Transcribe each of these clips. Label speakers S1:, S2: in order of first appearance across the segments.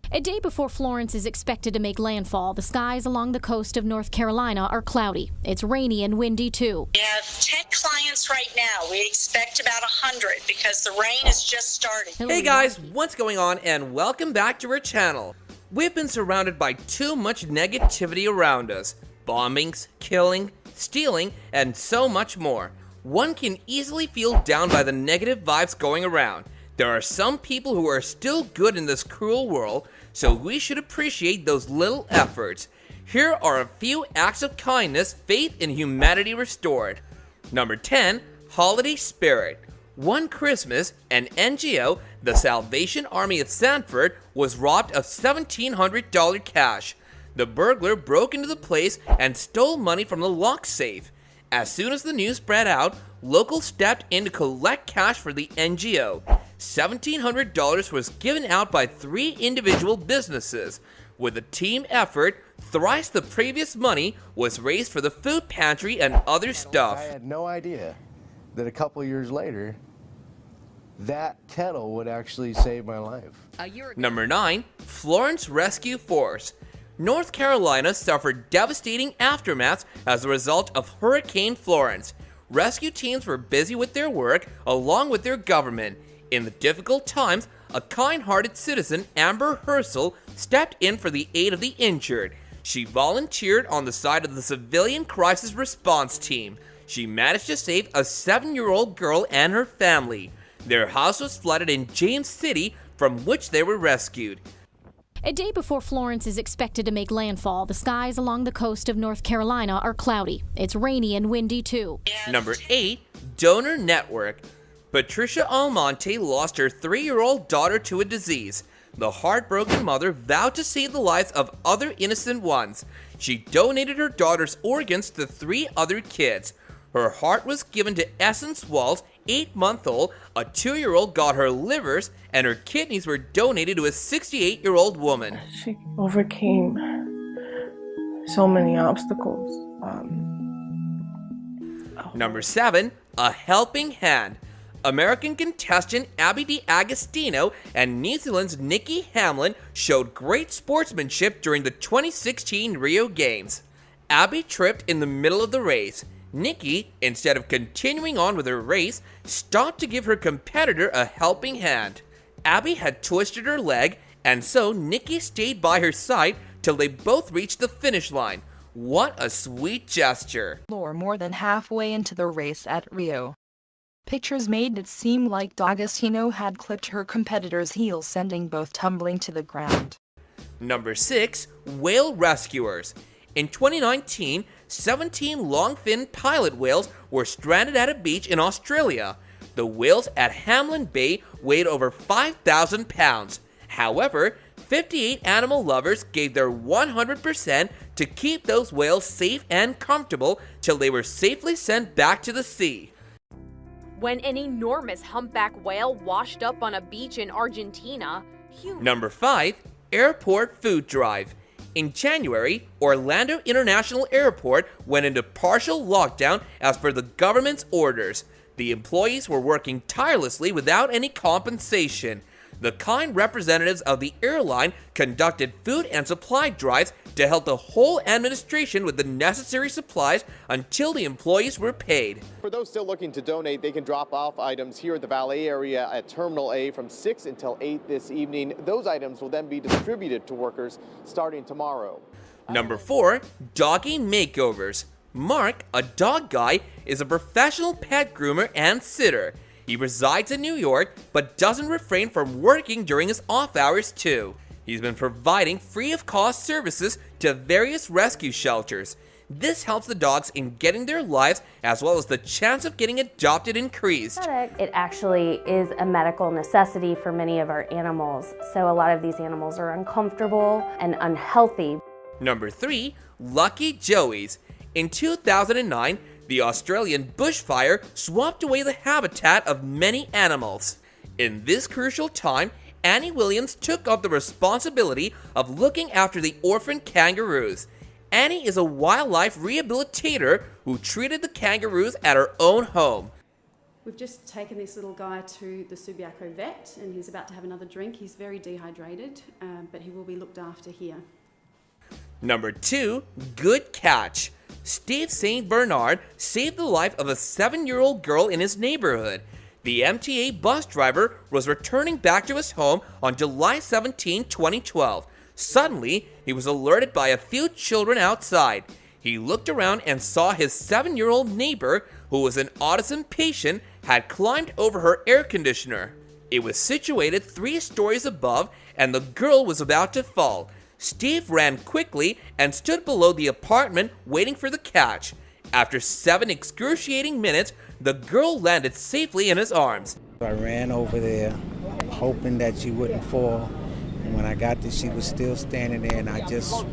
S1: A day before Florence is expected to make landfall, the skies along the coast of North Carolina are cloudy. It's rainy and windy, too.
S2: We have 10 clients right now. We expect about 100 because the rain is just starting.
S3: Hey guys, what's going on, and welcome back to our channel. We've been surrounded by too much negativity around us. Bombings, killing, stealing, and so much more. One can easily feel down by the negative vibes going around. There are some people who are still good in this cruel world, so we should appreciate those little efforts. Here are a few acts of kindness, faith, and humanity restored. Number 10, Holiday Spirit. One Christmas, an NGO, the Salvation Army of Sanford, was robbed of $1,700 cash. The burglar broke into the place and stole money from the lock safe. As soon as the news spread out, locals stepped in to collect cash for the NGO. $1,700 was given out by 3 individual businesses. With a team effort, thrice the previous money was raised for the food pantry and other stuff.
S4: I had no idea that a couple years later, that kettle would actually save my life.
S3: Number 9, Florence Rescue Force. North Carolina suffered devastating aftermaths as a result of Hurricane Florence. Rescue teams were busy with their work along with their government. In the difficult times, a kind-hearted citizen, Amber Herschel, stepped in for the aid of the injured. She volunteered on the side of the Civilian Crisis Response Team. She managed to save a 7-year-old girl and her family. Their house was flooded in James City, from which they were rescued.
S1: A day before Florence is expected to make landfall, the skies along the coast of North Carolina are cloudy. It's rainy and windy, too.
S3: Number 8, Donor Network. Patricia Almonte lost her 3-year-old daughter to a disease. The heartbroken mother vowed to save the lives of other innocent ones. She donated her daughter's organs to 3 other kids. Her heart was given to Essence Walls, 8-month-old, a 2-year-old got her livers, and her kidneys were donated to a 68-year-old woman.
S5: She overcame so many obstacles.
S3: Number 7, A Helping Hand. American contestant Abby D'Agostino and New Zealand's Nikki Hamlin showed great sportsmanship during the 2016 Rio Games. Abby tripped in the middle of the race. Nikki, instead of continuing on with her race, stopped to give her competitor a helping hand. Abby had twisted her leg, and so Nikki stayed by her side till they both reached the finish line. What a sweet gesture.
S6: More than halfway into the race at Rio. Pictures made it seem like D'Agostino had clipped her competitor's heel, sending both tumbling to the ground.
S3: Number 6, Whale Rescuers. In 2019, 17 longfin pilot whales were stranded at a beach in Australia. The whales at Hamlin Bay weighed over 5,000 pounds. However, 58 animal lovers gave their 100% to keep those whales safe and comfortable till they were safely sent back to the sea.
S7: When an enormous humpback whale washed up on a beach in Argentina,
S3: Number 5, Airport Food Drive. In January, Orlando International Airport went into partial lockdown as per the government's orders. The employees were working tirelessly without any compensation. The kind representatives of the airline conducted food and supply drives to help the whole administration with the necessary supplies until the employees were paid.
S8: For those still looking to donate, they can drop off items here at the Valet area at Terminal A from 6 until 8 this evening. Those items will then be distributed to workers starting tomorrow.
S3: Number 4, Doggy Makeovers. Mark, a dog guy, is a professional pet groomer and sitter. He resides in New York, but doesn't refrain from working during his off hours too. He's been providing free-of-cost services to various rescue shelters. This helps the dogs in getting their lives as well as the chance of getting adopted increased.
S9: It actually is a medical necessity for many of our animals, so a lot of these animals are uncomfortable and unhealthy.
S3: Number 3, Lucky Joey's. In 2009, the Australian bushfire swept away the habitat of many animals. In this crucial time, Annie Williams took up the responsibility of looking after the orphaned kangaroos. Annie is a wildlife rehabilitator who treated the kangaroos at her own home.
S10: We've just taken this little guy to the Subiaco vet and he's about to have another drink. He's very dehydrated, but he will be looked after here.
S3: Number 2, good catch. Steve St. Bernard saved the life of a 7-year-old girl in his neighborhood. The MTA bus driver was returning back to his home on July 17, 2012. Suddenly, he was alerted by a few children outside. He looked around and saw his 7-year-old neighbor, who was an autism patient, had climbed over her air conditioner. It was situated 3 stories above, and the girl was about to fall. Steve ran quickly and stood below the apartment waiting for the catch. After 7 excruciating minutes, the girl landed safely in his arms.
S11: I ran over there hoping that she wouldn't fall, and when I got there she was still standing there, and I just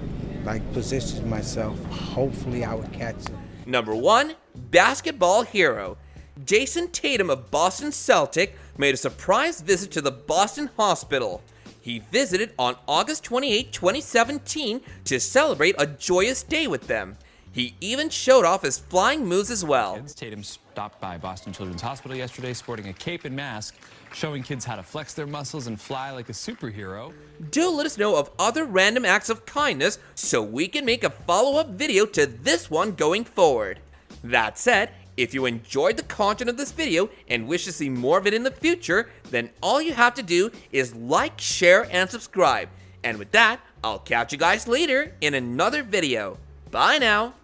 S11: positioned myself. Hopefully I would catch her.
S3: Number 1, basketball hero. Jason Tatum of Boston Celtic made a surprise visit to the Boston Hospital. He visited on August 28, 2017 to celebrate a joyous day with them. He even showed off his flying moves as well.
S12: Tatum stopped by Boston Children's Hospital yesterday sporting a cape and mask, showing kids how to flex their muscles and fly like a superhero.
S3: Do let us know of other random acts of kindness so we can make a follow-up video to this one going forward. That said, if you enjoyed the content of this video and wish to see more of it in the future, then all you have to do is like, share, and subscribe. And with that, I'll catch you guys later in another video. Bye now.